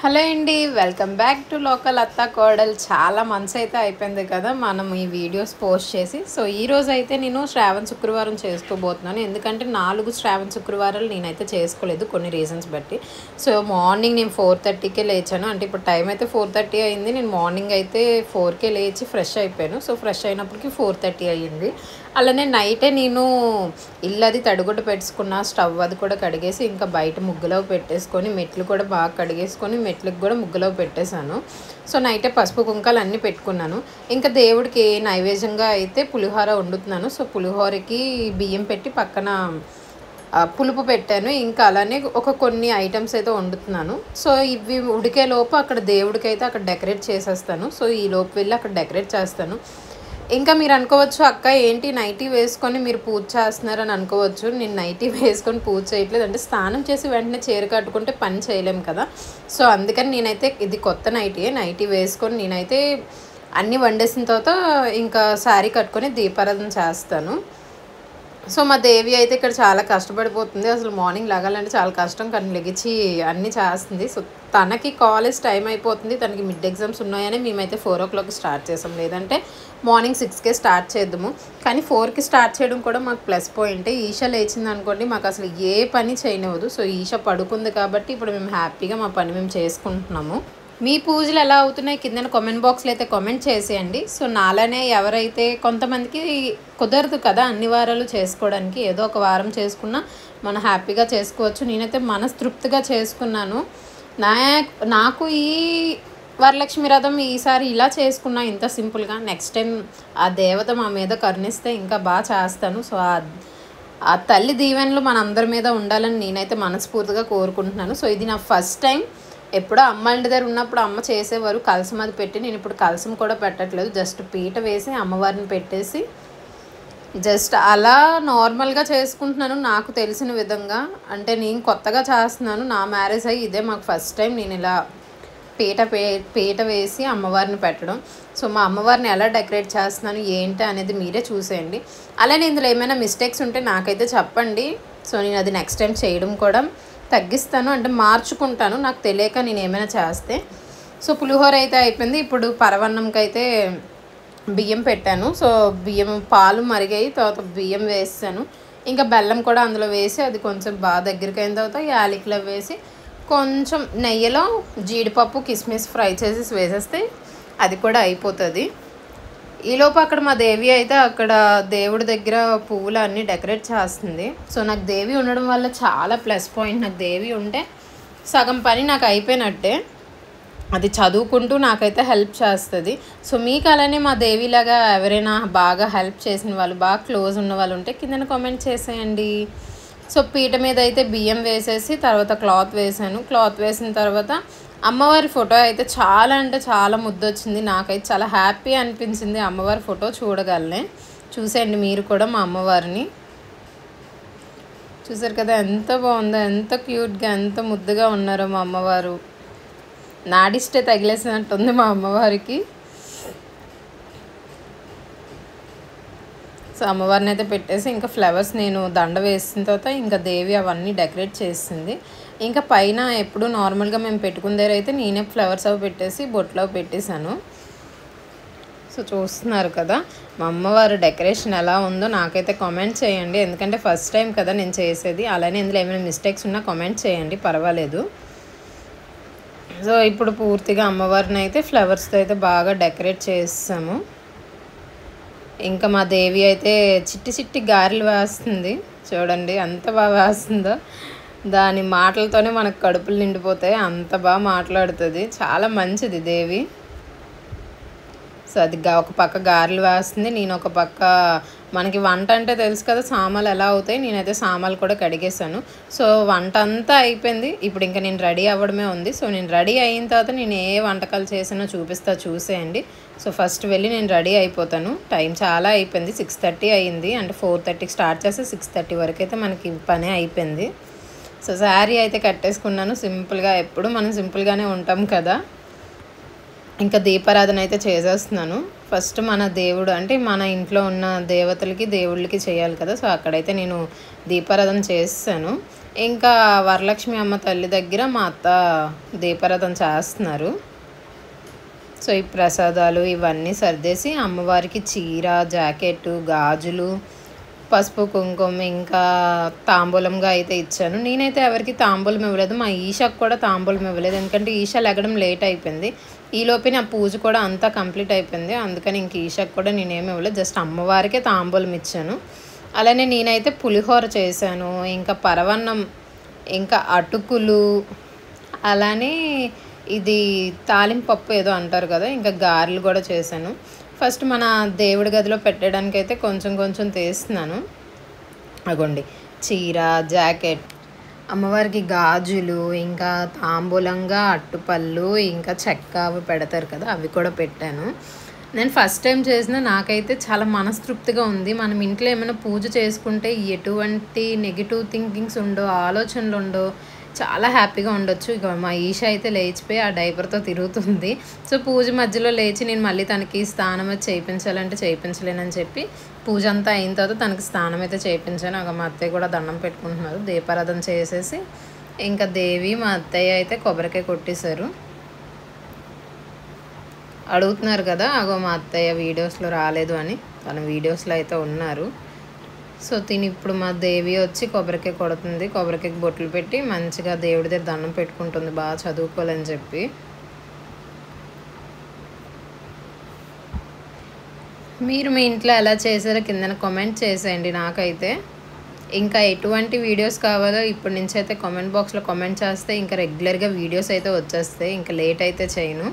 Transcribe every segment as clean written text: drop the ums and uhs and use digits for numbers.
Hello అండి, welcome back to local అత్తా కోడలు. చాలా మంత్స్ అయితే అయిపోయింది కదా మనం ఈ వీడియోస్ పోస్ట్ చేసి. సో ఈరోజు అయితే నేను శ్రావణ శుక్రవారం చేసుకోబోతున్నాను. ఎందుకంటే 4 శ్రావణ శుక్రవారాలు నేనైతే చేసుకోలేదు కొన్ని రీజన్స్ బట్టి. సో మార్నింగ్ నేను 4:30కే లేచాను. అంటే ఇప్పుడు టైం అయితే 4:30 అయింది. నేను మార్నింగ్ అయితే 4కే లేచి ఫ్రెష్ అయిపోయాను. సో ఫ్రెష్ అయినప్పటికీ 4:30 అయ్యింది. అలానే నైటే నేను ఇల్లు అది తడిగుడ్డ పెట్టుకున్న, స్టవ్ అది కూడా కడిగేసి ఇంకా బయట ముగ్గులో పెట్టేసుకొని మెట్లు కూడా బాగా కడిగేసుకొని మెట్లకు కూడా ముగ్గులో పెట్టేశాను. సో నైటే పసుపు కుంకాలు అన్నీ పెట్టుకున్నాను. ఇంకా దేవుడికి నైవేద్యంగా అయితే పులిహోర వండుతున్నాను. సో పులిహోరకి బియ్యం పెట్టి పక్కన పులుపు పెట్టాను. ఇంకా అలానే కొన్ని ఐటమ్స్ అయితే వండుతున్నాను. సో ఇవి ఉడికే లోపు అక్కడ దేవుడికి అయితే అక్కడ డెకరేట్ చేసేస్తాను. సో ఈ లోపు వెళ్ళి అక్కడ డెకరేట్ చేస్తాను. ఇంకా మీరు అనుకోవచ్చు, అక్క ఏంటి నైటీ వేసుకొని మీరు పూజ చేస్తున్నారని అనుకోవచ్చు. నేను నైటీ వేసుకొని పూజ చేయట్లేదు. అంటే స్నానం చేసి వెంటనే చీర కట్టుకుంటే పని చేయలేము కదా. సో అందుకని నేనైతే ఇది కొత్త నైటీ వేసుకొని నేనైతే అన్నీ వండేసిన తర్వాత ఇంకా శారీ కట్టుకొని దీపారాధన చేస్తాను. సో మా దేవి అయితే ఇక్కడ చాలా కష్టపడిపోతుంది. అసలు మార్నింగ్ లెగాలంటే చాలా కష్టం, కానీ లెగిచి అన్నీ చేస్తుంది. సో తనకి కాలేజ్ టైం అయిపోతుంది, తనకి మిడ్ ఎగ్జామ్స్ ఉన్నాయని మేమైతే 4 o'clock స్టార్ట్ చేసాం. లేదంటే మార్నింగ్ 6కే స్టార్ట్ చేద్దాము. కానీ 4కి స్టార్ట్ చేయడం కూడా మాకు ప్లస్ పాయింటే. ఈషా లేచింది అనుకోండి, మాకు అసలు ఏ పని చేయనివ్వదు. సో ఈషా పడుకుంది కాబట్టి ఇప్పుడు మేము హ్యాపీగా మా పని మేము చేసుకుంటున్నాము. మీ పూజలు ఎలా అవుతున్నాయి కింద కామెంట్ బాక్స్లో అయితే కామెంట్ చేసేయండి. సో నాలానే ఎవరైతే కొంతమందికి కుదరదు కదా అన్ని వారాలు చేసుకోవడానికి, ఏదో ఒక వారం చేసుకున్నా మనం హ్యాపీగా చేసుకోవచ్చు. నేనైతే మనస్తృప్తిగా చేసుకున్నాను. నాకు ఈ వరలక్ష్మి రథం ఈసారి ఇలా చేసుకున్నా ఇంత సింపుల్గా. నెక్స్ట్ టైం ఆ దేవత మా మీద కరుణిస్తే ఇంకా బాగా చేస్తాను. సో ఆ తల్లి దీవెనలు మనందరి మీద ఉండాలని నేనైతే మనస్ఫూర్తిగా కోరుకుంటున్నాను. సో ఇది నా ఫస్ట్ టైం. ఎప్పుడో అమ్మ ఇంటి దగ్గర ఉన్నప్పుడు అమ్మ చేసేవారు కలసం అది పెట్టి, నేను ఇప్పుడు కలసం కూడా పెట్టట్లేదు. జస్ట్ పీట వేసి అమ్మవారిని పెట్టేసి జస్ట్ అలా నార్మల్గా చేసుకుంటున్నాను నాకు తెలిసిన విధంగా. అంటే నేను కొత్తగా చేస్తున్నాను, నా మ్యారేజ్ అయ్యి ఇదే మాకు ఫస్ట్ టైం నేను ఇలా పీట వేసి అమ్మవారిని పెట్టడం. సో మా అమ్మవారిని ఎలా డెకరేట్ చేస్తున్నాను ఏంటి అనేది మీరే చూసేయండి. అలానే ఇందులో ఏమైనా మిస్టేక్స్ ఉంటే నాకైతే చెప్పండి. సో నేను అది నెక్స్ట్ టైం చేయడం కూడా తగ్గిస్తాను, అంటే మార్చుకుంటాను నాకు తెలియక నేను ఏమైనా చేస్తే. సో పులిహోర అయితే అయిపోయింది. ఇప్పుడు పరవన్నంకి అయితే బియ్యం పెట్టాను. సో బియ్యం పాలు మరిగాయి, తర్వాత బియ్యం వేసాను. ఇంకా బెల్లం కూడా అందులో వేసి అది కొంచెం బాగా దగ్గరికి అయిన తర్వాత యాలకులు వేసి కొంచెం నెయ్యిలో జీడిపప్పు కిస్మిస్ ఫ్రై చేసి వేసేస్తే అది కూడా అయిపోతుంది. ఈలోపు అక్కడ మా దేవి అయితే అక్కడ దేవుడి దగ్గర పువ్వులు అన్నీ డెకరేట్ చేస్తుంది. సో నాకు దేవి ఉండడం వల్ల చాలా ప్లస్ పాయింట్. నాకు దేవి ఉంటే సగం పని నాకు అయిపోయినట్టే. అది చదువుకుంటూ నాకైతే హెల్ప్ చేస్తుంది. సో మీకు అలానే మా దేవిలాగా ఎవరైనా బాగా హెల్ప్ చేసిన వాళ్ళు, బాగా క్లోజ్ ఉన్న వాళ్ళు ఉంటే కింద కామెంట్ చేసేయండి. సో పీట మీద అయితే బియ్యం వేసేసి తర్వాత క్లాత్ వేసాను. క్లాత్ వేసిన తర్వాత అమ్మవారి ఫోటో అయితే చాలా అంటే చాలా ముద్దొచ్చింది. నాకైతే చాలా హ్యాపీ అనిపించింది అమ్మవారి ఫోటో చూడగలనే. చూసేయండి మీరు కూడా మా అమ్మవారిని. చూసారు కదా ఎంత బాగుందో, ఎంత క్యూట్గా ఎంత ముద్దుగా ఉన్నారో మా అమ్మవారు. నాడిష్టే తగిలేసినట్టుంది మా అమ్మవారికి. సో అమ్మవారిని అయితే పెట్టేసి ఇంకా ఫ్లవర్స్ నేను దండ వేసిన తర్వాత ఇంకా దేవి అవన్నీ డెకరేట్ చేసింది. ఇంకా పైన ఎప్పుడు నార్మల్గా మేము పెట్టుకున్న దగ్గర అయితే నేనే ఫ్లవర్స్ అవి పెట్టేసి బొట్లో పెట్టేశాను. సో చూస్తున్నారు కదా మా అమ్మవారి డెకరేషన్ ఎలా ఉందో నాకైతే కామెంట్ చేయండి. ఎందుకంటే ఫస్ట్ టైం కదా నేను చేసేది. అలానే ఇందులో ఏమైనా మిస్టేక్స్ ఉన్నా కామెంట్ చేయండి, పర్వాలేదు. సో ఇప్పుడు పూర్తిగా అమ్మవారిని అయితే ఫ్లవర్స్తో అయితే బాగా డెకరేట్ చేసాము. ఇంకా మా దేవి అయితే చిట్టి చిట్టి గారెలు వేస్తుంది. చూడండి ఎంత బాగా వేస్తుందో. దాని మాటలతోనే మనకు కడుపులు నిండిపోతాయి, అంత బాగా మాట్లాడుతుంది. చాలా మంచిది దేవి. సో అది ఒక పక్క గారెలు వేస్తుంది, నేను ఒక పక్క మనకి వంట అంటే తెలుసు కదా సామాన్లు ఎలా అవుతాయి. నేనైతే సామాన్లు కూడా కడిగేసాను. సో వంట అంతా అయిపోయింది. ఇప్పుడు ఇంకా నేను రెడీ అవ్వడమే ఉంది. సో నేను రెడీ అయిన తర్వాత నేను ఏ వంటకాలు చేసానో చూసేయండి. సో ఫస్ట్ వెళ్ళి నేను రెడీ అయిపోతాను. టైం చాలా అయిపోయింది, 6:30 అయింది. అంటే 4:30కి స్టార్ట్ చేస్తే 6:30 వరకు అయితే మనకి పని అయిపోయింది. సో శారీ అయితే కట్టేసుకున్నాను సింపుల్గా. ఎప్పుడు మనం సింపుల్గానే ఉంటాం కదా. ఇంకా దీపారాధన అయితే చేసేస్తున్నాను. ఫస్ట్ మన దేవుడు అంటే మన ఇంట్లో ఉన్న దేవతలకి దేవుళ్ళకి చేయాలి కదా. సో అక్కడైతే నేను దీపారాధన చేస్తాను. ఇంకా వరలక్ష్మి అమ్మ తల్లి దగ్గర మా అత్త దీపారాధన చేస్తున్నారు. సో ఈ ప్రసాదాలు ఇవన్నీ సర్దేసి అమ్మవారికి చీర, జాకెట్, గాజులు, పసుపు, కుంకుమ ఇంకా తాంబూలంగా అయితే ఇచ్చాను. నేనైతే ఎవరికి తాంబూలం ఇవ్వలేదు, మా ఈషాకు కూడా తాంబూలం ఇవ్వలేదు. ఎందుకంటే ఈషా లెగడం లేట్ అయిపోయింది. ఈలోపే నా పూజ కూడా అంతా కంప్లీట్ అయిపోయింది. అందుకని ఇంక ఈషాకు కూడా నేనేమి ఇవ్వలేదు, జస్ట్ అమ్మవారికే తాంబూలం ఇచ్చాను. అలానే నేనైతే పులిహోర చేశాను, ఇంకా పరవన్నం, ఇంకా అటుకులు, అలానే ఇది తాలింపు పప్పు ఏదో అంటారు కదా, ఇంకా గారెలు కూడా చేశాను. ఫస్ట్ మన దేవుడి గదిలో పెట్టడానికి అయితే కొంచెం కొంచెం తీస్తున్నాను. అగోండి చీర, జాకెట్, అమ్మవారికి గాజులు, ఇంకా తాంబూలంగా అట్టుపళ్ళు, ఇంకా చెక్క అవి పెడతారు కదా, అవి కూడా పెట్టాను. నేను ఫస్ట్ టైం చేసిన నాకైతే చాలా మనస్తృప్తిగా ఉంది. మనం ఇంట్లో ఏమైనా పూజ చేసుకుంటే ఎటువంటి నెగిటివ్ థింకింగ్స్ ఉండో, ఆలోచనలు ఉండో, చాలా హ్యాపీగా ఉండొచ్చు. ఇక మా ఈషా అయితే లేచిపోయి ఆ డైపర్తో తిరుగుతుంది. సో పూజ మధ్యలో లేచి నేను మళ్ళీ తనకి స్నానం అయితే చేయించాలంటే చేయించలేనని చెప్పి పూజ అంతా అయిన తర్వాత తనకి స్నానం అయితే చేయించాను. మా అత్తయ్య కూడా దండం పెట్టుకుంటున్నారు. దీపారాధన చేసేసి ఇంకా దేవి మా అత్తయ్య అయితే కొబ్బరికాయ కొట్టేశారు. అడుగుతున్నారు కదా, మా అత్తయ్య వీడియోస్లో రాలేదు అని, తన వీడియోస్లో అయితే ఉన్నారు. సో తిని ఇప్పుడు మా దేవి వచ్చి కొబ్బరికాయ కొడుతుంది. కొబ్బరికాయకి బొట్లు పెట్టి మంచిగా దేవుడి దగ్గర దండం పెట్టుకుంటుంది, బాగా చదువుకోవాలని చెప్పి. మీరు మీ ఇంట్లో ఎలా చేశారో కింద కామెంట్ చేసేయండి నాకైతే. ఇంకా ఎటువంటి వీడియోస్ కావాలో ఇప్పటి నుంచి అయితే కామెంట్ బాక్స్లో కామెంట్ చేస్తే ఇంకా రెగ్యులర్గా వీడియోస్ అయితే వచ్చేస్తాయి, ఇంకా లేట్ అయితే చేయను.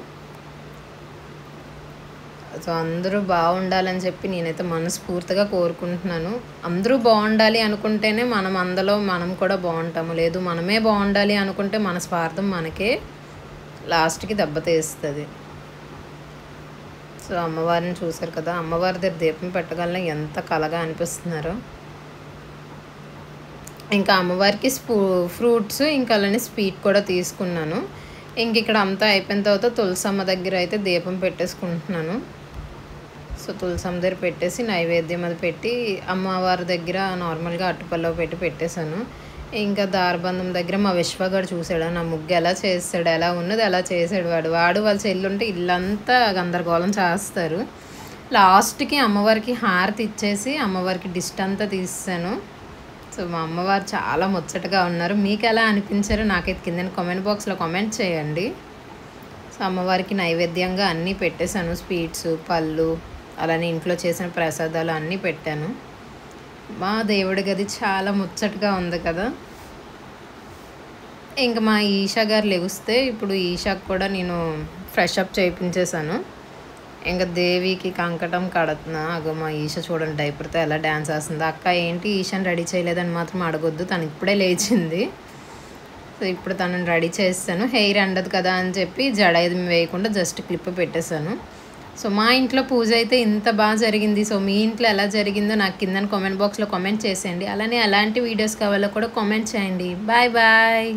సో అందరూ బాగుండాలని చెప్పి నేనైతే మనస్ఫూర్తిగా కోరుకుంటున్నాను. అందరూ బాగుండాలి అనుకుంటేనే మనం కూడా బాగుంటాము. లేదు మనమే బాగుండాలి అనుకుంటే మన స్వార్థం మనకే లాస్ట్కి దెబ్బతీస్తుంది. సో అమ్మవారిని చూసారు కదా, అమ్మవారి దగ్గర దీపం పెట్టగలన ఎంత కలగా అనిపిస్తున్నారో. ఇంకా అమ్మవారికి ఫ్రూట్స్ ఇంకా అలానే స్వీట్ కూడా తీసుకున్నాను. ఇంక ఇక్కడ అంతా అయిపోయిన తర్వాత తులసమ్మ దగ్గర అయితే దీపం పెట్టేసుకుంటున్నాను. సో తులసమ్మ దగ్గర పెట్టేసి నైవేద్యం అది పెట్టి అమ్మవారి దగ్గర నార్మల్గా అట్టుపల్లో పెట్టేశాను. ఇంకా దారబంధం దగ్గర మా విశ్వగాడు చూసాడు నా ముగ్గు ఎలా చేస్తాడు, ఎలా ఉన్నది ఎలా చేసాడు. వాడు వాళ్ళ చెల్లుంటే ఇల్లంతా గందరగోళం చేస్తారు. లాస్ట్కి అమ్మవారికి హారతి ఇచ్చేసి అమ్మవారికి డిస్ట్ అంతా తీసాను. సో మా అమ్మవారు చాలా ముచ్చటగా ఉన్నారు. మీకు ఎలా అనిపించారో నాకైతే కింద కామెంట్ బాక్స్లో కామెంట్ చేయండి. సో అమ్మవారికి నైవేద్యంగా అన్నీ పెట్టేశాను, స్వీట్స్, పళ్ళు, అలానే ఇంట్లో చేసిన ప్రసాదాలు అన్నీ పెట్టాను. మా దేవుడి గది చాలా ముచ్చటగా ఉంది కదా. ఇంకా మా ఈషా గారు లెగిస్తే ఇప్పుడు ఈషాకు కూడా నేను ఫ్రెష్ అప్ చేయించేసాను. ఇంకా దేవికి కంకటం కడుతున్నా. మా ఈషా చూడండి డైపర్తో ఎలా డ్యాన్స్ వేస్తుంది. అక్క ఏంటి ఈషాని రెడీ చేయలేదని మాత్రం అడగొద్దు, తను ఇప్పుడే లేచింది. సో ఇప్పుడు తనని రెడీ చేస్తాను. హెయిర్ అండదు కదా అని చెప్పి జడ ఏది వేయకుండా జస్ట్ క్లిప్ పెట్టేశాను. సో మా ఇంట్లో పూజ అయితే ఇంత బాగా జరిగింది. సో మీ ఇంట్లో ఎలా జరిగిందో నాకు కింద కామెంట్ బాక్స్లో కామెంట్ చేసేయండి. అలానే అలాంటి వీడియోస్ కావాలో కూడా కామెంట్ చేయండి. Bye bye.